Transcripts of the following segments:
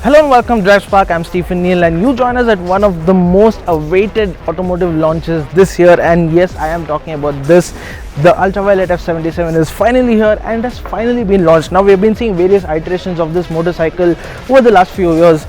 Hello and welcome to DriveSpark. I'm Stephen Neal and you join us at one of the most awaited automotive launches this year, and yes, I am talking about this. The Ultraviolette F77 is finally here and has finally been launched. Now we have been seeing various iterations of this motorcycle over the last few years.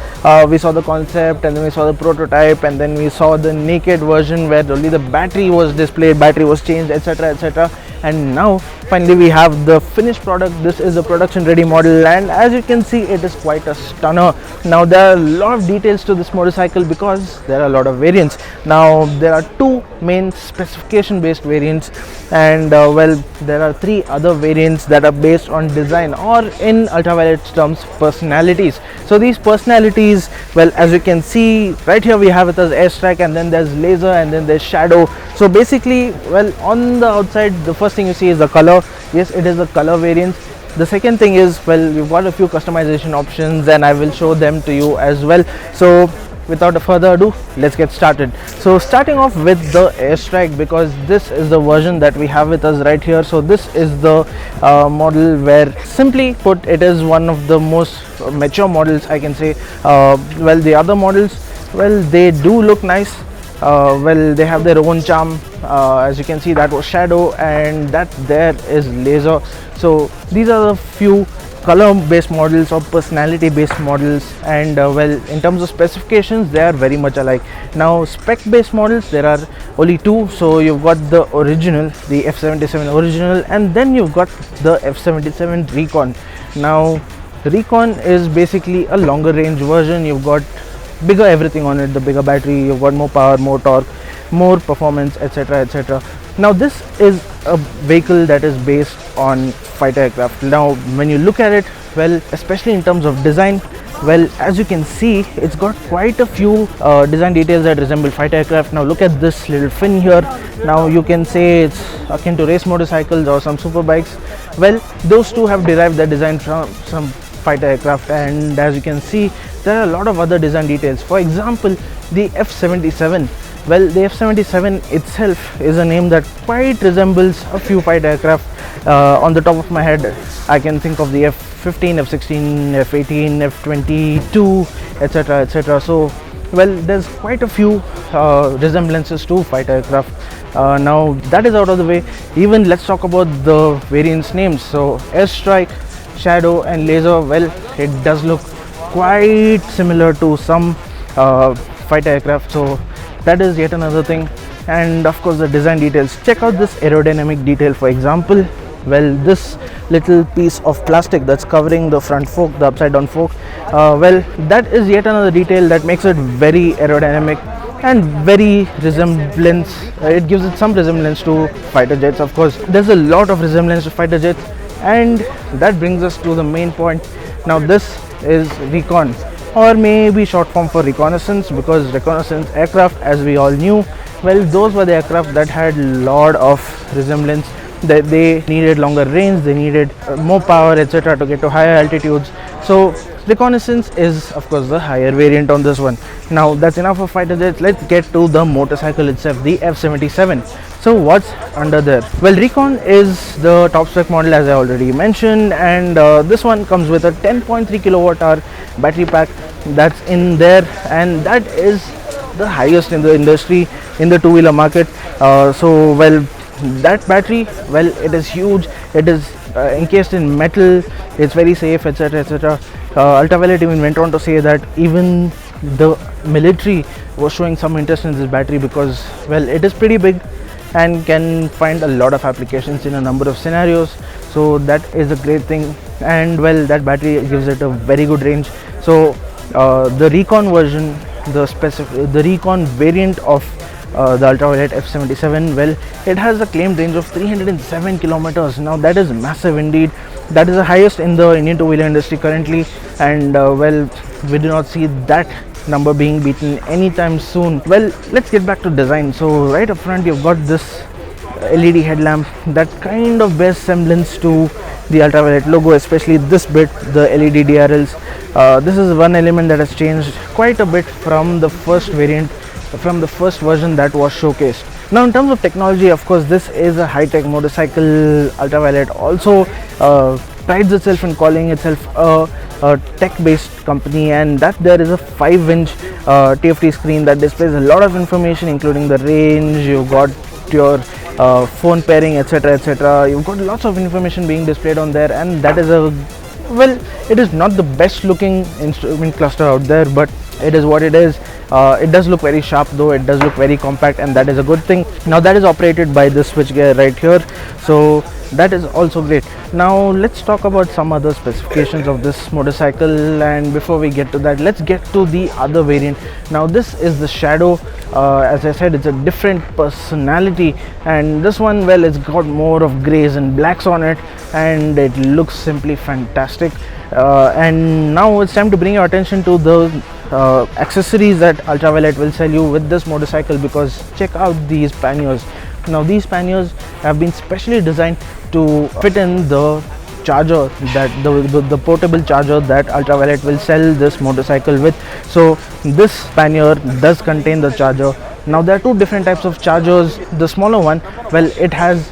We saw the concept and then we saw the prototype and then we saw the naked version where only the battery was displayed, battery was changed, etc, etc. And now finally we have the finished product. This is the production ready model, and as you can see, it is quite a stunner. Now there are a lot of details to this motorcycle because there are a lot of variants. Now there are two main specification based variants, and there are three other variants that are based on design, or in Ultraviolette's terms, personalities. So these personalities, well, as you can see right here, we have it as airstrike, and then there's laser, and then there's shadow. So basically, well, on the outside, the first thing you see is the color. Yes, it is a color variant. The second thing is, well, we've got a few customization options and I will show them to you as well. So without further ado, let's get started. So starting off with the airstrike, because this is the version that we have with us right here. So this is the model where, simply put, it is one of the most mature models, I can say. Well, the other models, well, they do look nice. Well, they have their own charm. As you can see, that was shadow and that there is laser. So these are the few color based models or personality based models, and well, in terms of specifications, they are very much alike. Now spec based models, there are only two. So you've got the original, the F77 original, and then you've got the F77 Recon. Now Recon is basically a longer range version. You've got bigger everything on it, the bigger battery, you've got more power, more torque, more performance, etc, etc. Now this is a vehicle that is based on fighter aircraft. Now when you look at it, well, especially in terms of design, well, as you can see, it's got quite a few design details that resemble fighter aircraft. Now look at this little fin here. Now you can say it's akin to race motorcycles or some super bikes. Well, those two have derived their design from some fighter aircraft, and as you can see, there are a lot of other design details. For example, the F77, well, the F77 itself is a name that quite resembles a few fighter aircraft. On the top of my head, I can think of the F15, F16, F18, F22, etc, etc. So, well, there's quite a few resemblances to fighter aircraft. Now that is out of the way, even let's talk about the variants names. So airstrike, shadow and laser, well, it does look quite similar to some fighter aircraft, so that is yet another thing. And of course the design details, check out this aerodynamic detail. For example, well, this little piece of plastic that's covering the front fork, the upside down fork, well, that is yet another detail that makes it very aerodynamic and very resemblance, it gives it some resemblance to fighter jets. Of course there's a lot of resemblance to fighter jets, and that brings us to the main point. Now this is Recon, or maybe short form for reconnaissance, because reconnaissance aircraft, as we all knew, well, those were the aircraft that had a lot of resemblance, that they needed longer range, they needed more power, etc, to get to higher altitudes. So reconnaissance is of course the higher variant on this one. Now that's enough of fighter jets, let's get to the motorcycle itself, the F77. So what's under there? Well, Recon is the top spec model, as I already mentioned, and this one comes with a 10.3 kilowatt hour battery pack that's in there, and that is the highest in the industry, in the two-wheeler market. So, well, that battery, well, it is huge, it is encased in metal, it's very safe, etc, etc. Ultraviolette even went on to say that even the military was showing some interest in this battery because, well, it is pretty big and can find a lot of applications in a number of scenarios. So that is a great thing, and well, that battery gives it a very good range. So the Recon version, the Recon variant of the Ultraviolette F77, well, it has a claimed range of 307 kilometers. Now that is massive indeed. That is the highest in the Indian two-wheeler industry currently, and well, we do not see that number being beaten anytime soon. Well, let's get back to design. So right up front, you've got this LED headlamp that kind of bears semblance to the Ultraviolette logo, especially this bit, the LED DRLs. This is one element that has changed quite a bit from the first variant, from the first version that was showcased. Now in terms of technology, of course, this is a high-tech motorcycle. Ultraviolette also prides itself in calling itself a a tech-based company, and that there is a 5-inch TFT screen that displays a lot of information, including the range. You got your phone pairing, etc, etc. You've got lots of information being displayed on there, and that is a, well, it is not the best looking instrument cluster out there, but it is what it is. It does look very sharp, though. It does look very compact, and that is a good thing. Now that is operated by this switch gear right here, so that is also great. Now let's talk about some other specifications of this motorcycle, and before we get to that, let's get to the other variant. Now this is the Shadow. As I said, it's a different personality, and this one, well, it's got more of grays and blacks on it, and it looks simply fantastic. And now it's time to bring your attention to the accessories that Ultraviolette will sell you with this motorcycle, because check out these panniers. Now these panniers have been specially designed to fit in the charger, that the portable charger that Ultraviolette will sell this motorcycle with. So this pannier does contain the charger. Now there are two different types of chargers. The smaller one, well, it has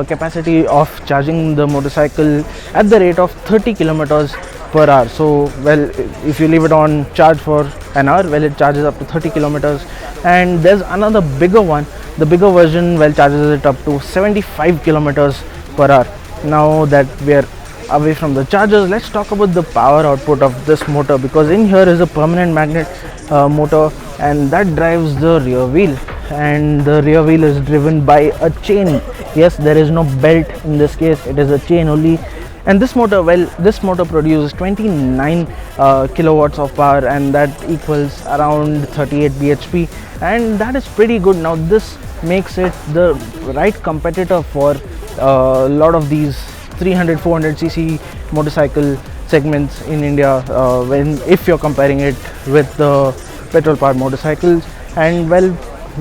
capacity of charging the motorcycle at the rate of 30 kilometers per hour. So, well, if you leave it on charge for an hour, well, it charges up to 30 kilometers. And there's another bigger one. The bigger version, well, charges it up to 75 kilometers per hour. Now that we are away from the chargers, let's talk about the power output of this motor, because in here is a permanent magnet motor, and that drives the rear wheel, and the rear wheel is driven by a chain. Yes, there is no belt in this case, it is a chain only. And this motor, well, this motor produces 29 kilowatts of power, and that equals around 38 bhp, and that is pretty good. Now this makes it the right competitor for a lot of these 300-400 cc motorcycle segments in India, if you're comparing it with the petrol powered motorcycles. And well,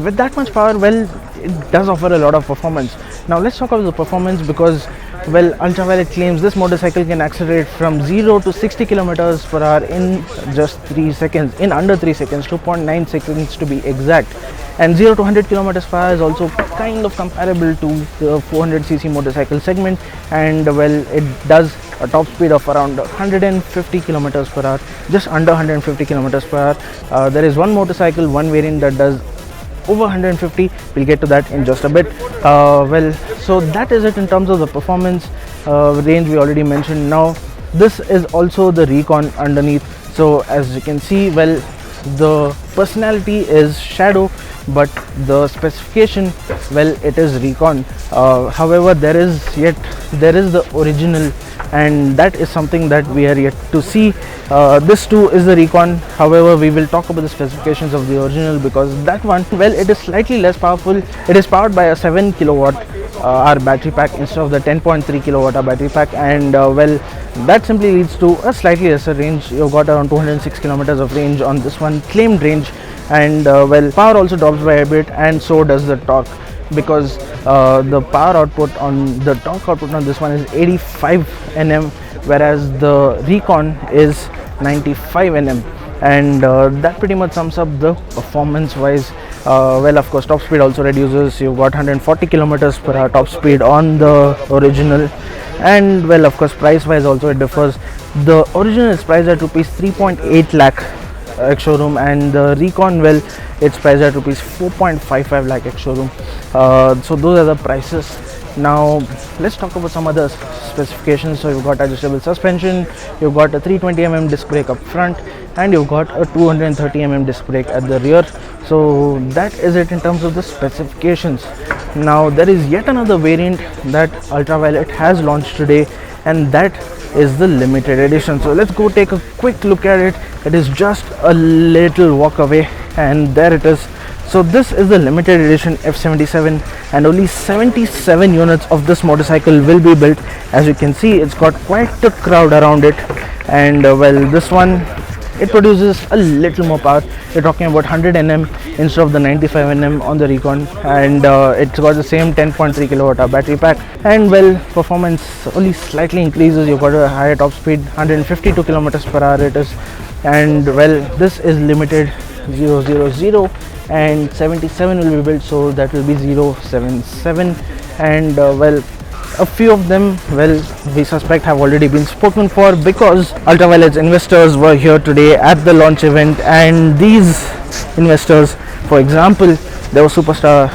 with that much power, well, it does offer a lot of performance. Now let's talk about the performance, because, well, Ultraviolette claims this motorcycle can accelerate from 0 to 60 kilometers per hour in just 3 seconds, in under 3 seconds, 2.9 seconds to be exact. And 0 to 100 kilometers per hour is also kind of comparable to the 400cc motorcycle segment, and well, it does a top speed of around 150 kilometers per hour, just under 150 kilometers per hour. There is one motorcycle, one variant that does over 150. We'll get to that in just a bit. Well, so that is it in terms of the performance. Range we already mentioned. Now this is also the Recon underneath. So as you can see, well, the personality is Shadow, but the specification, well, it is Recon. However, there is the original, and that is something that we are yet to see. This too is the Recon. However, we will talk about the specifications of the original, because that one, well, it is slightly less powerful. It is powered by a 7 kilowatt hour battery pack instead of the 10.3 kilowatt hour battery pack, and well, that simply leads to a slightly lesser range. You've got around 206 kilometers of range on this one, claimed range. And well, power also drops by a bit, and so does the torque, because the power output on the torque output on this one is 85 Nm, whereas the Recon is 95 Nm, and that pretty much sums up the performance wise. Well, of course, top speed also reduces. You've got 140 kilometers per hour top speed on the original, and well, of course, price wise also it differs. The original is priced at rupees 3.8 lakh ex-showroom, and the Recon, well, it's priced at rupees 4.55 lakh ex-showroom. So those are the prices. Now let's talk about some other specifications. So you've got adjustable suspension, you've got a 320mm disc brake up front, and you've got a 230mm disc brake at the rear. So that is it in terms of the specifications. Now there is yet another variant that Ultraviolette has launched today, and that is the limited edition. So let's go take a quick look at it. It is just a little walk away, and there it is. So this is the limited edition F77, and only 77 units of this motorcycle will be built. As you can see, it's got quite a crowd around it, and well, this one, it produces a little more power. You're talking about 100 Nm instead of the 95 Nm on the Recon, and it's got the same 10.3 kilowatt hour battery pack, and well, performance only slightly increases. You've got a higher top speed, 152 kilometers per hour it is, and well, this is limited 000, and 77 will be built, so that will be 077, and well, a few of them, well, we suspect have already been spoken for, because Ultraviolette's investors were here today at the launch event, and these investors, for example, there was superstar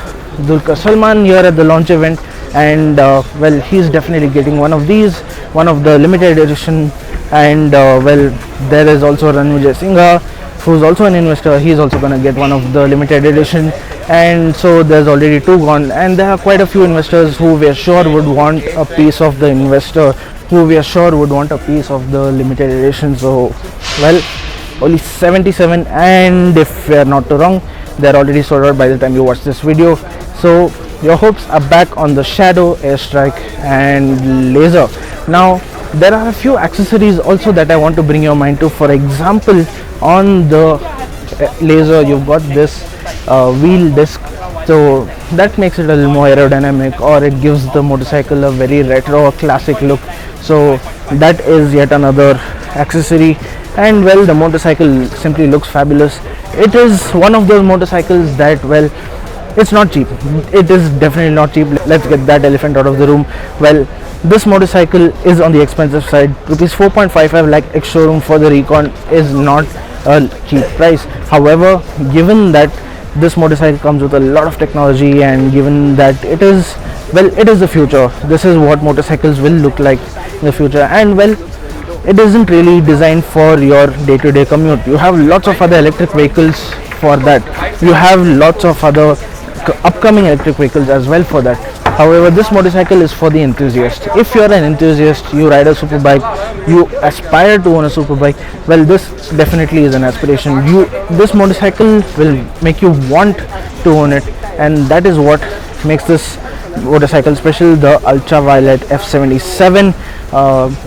Dulquer Salman here at the launch event, and well, he's definitely getting one of these, one of the limited edition. And well, there is also Ranvijay Singha, who's also an investor. He's also going to get one of the limited edition, and so there's already 2 gone, and there are quite a few investors who we are sure would want a piece of the investor, who we are sure would want a piece of the limited edition. So well, only 77, and if we are not too wrong, they're already sold out by the time you watch this video. So your hopes are back on the Shadow, Airstrike and Laser. Now there are a few accessories also that I want to bring your mind to. For example, on the Laser you've got this wheel disc, so that makes it a little more aerodynamic, or it gives the motorcycle a very retro classic look. So that is yet another accessory, and well, the motorcycle simply looks fabulous. It is one of those motorcycles that, well, it's not cheap. It is definitely not cheap. Let's get that elephant out of the room. Well, this motorcycle is on the expensive side. Rupees 4.55 lakh ex-showroom for the Recon is not a cheap price. However, given that this motorcycle comes with a lot of technology, and given that it is, well, it is the future, this is what motorcycles will look like in the future, and well, it isn't really designed for your day-to-day commute. You have lots of other electric vehicles for that. You have lots of other upcoming electric vehicles as well for that. However, this motorcycle is for the enthusiast. If you're an enthusiast, you ride a superbike, you aspire to own a superbike, well, this definitely is an aspiration. This motorcycle will make you want to own it, and that is what makes this motorcycle special, the Ultraviolette F77.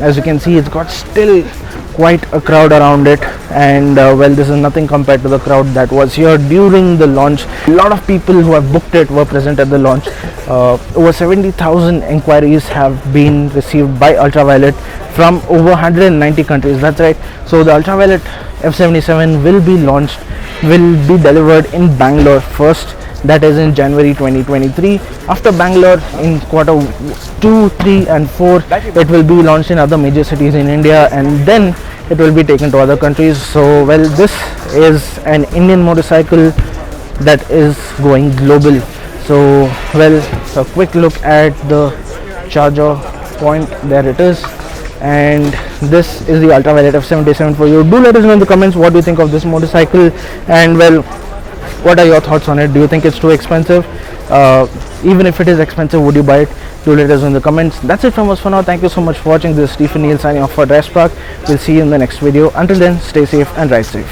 As you can see, it's got still quite a crowd around it, and well, this is nothing compared to the crowd that was here during the launch. A lot of people who have booked it were present at the launch. Over 70,000 inquiries have been received by Ultraviolette from over 190 countries. That's right. So the Ultraviolette F77 will be launched, will be delivered in Bangalore first, that is in January 2023. After Bangalore, in quarter 2, 3 and 4, it will be launched in other major cities in India, and then it will be taken to other countries. So well, this is an Indian motorcycle that is going global. So well, a quick look at the charger point, there it is, and this is the Ultraviolette F77 for you. Do let us know in the comments what do you think of this motorcycle, and well, what are your thoughts on it? Do you think it's too expensive? Even if it is expensive, would you buy it? Do let us know in the comments. That's it from us for now. Thank you so much for watching. This is Stephen Neil signing off for DriveSpark. We'll see you in the next video. Until then, stay safe and ride safe.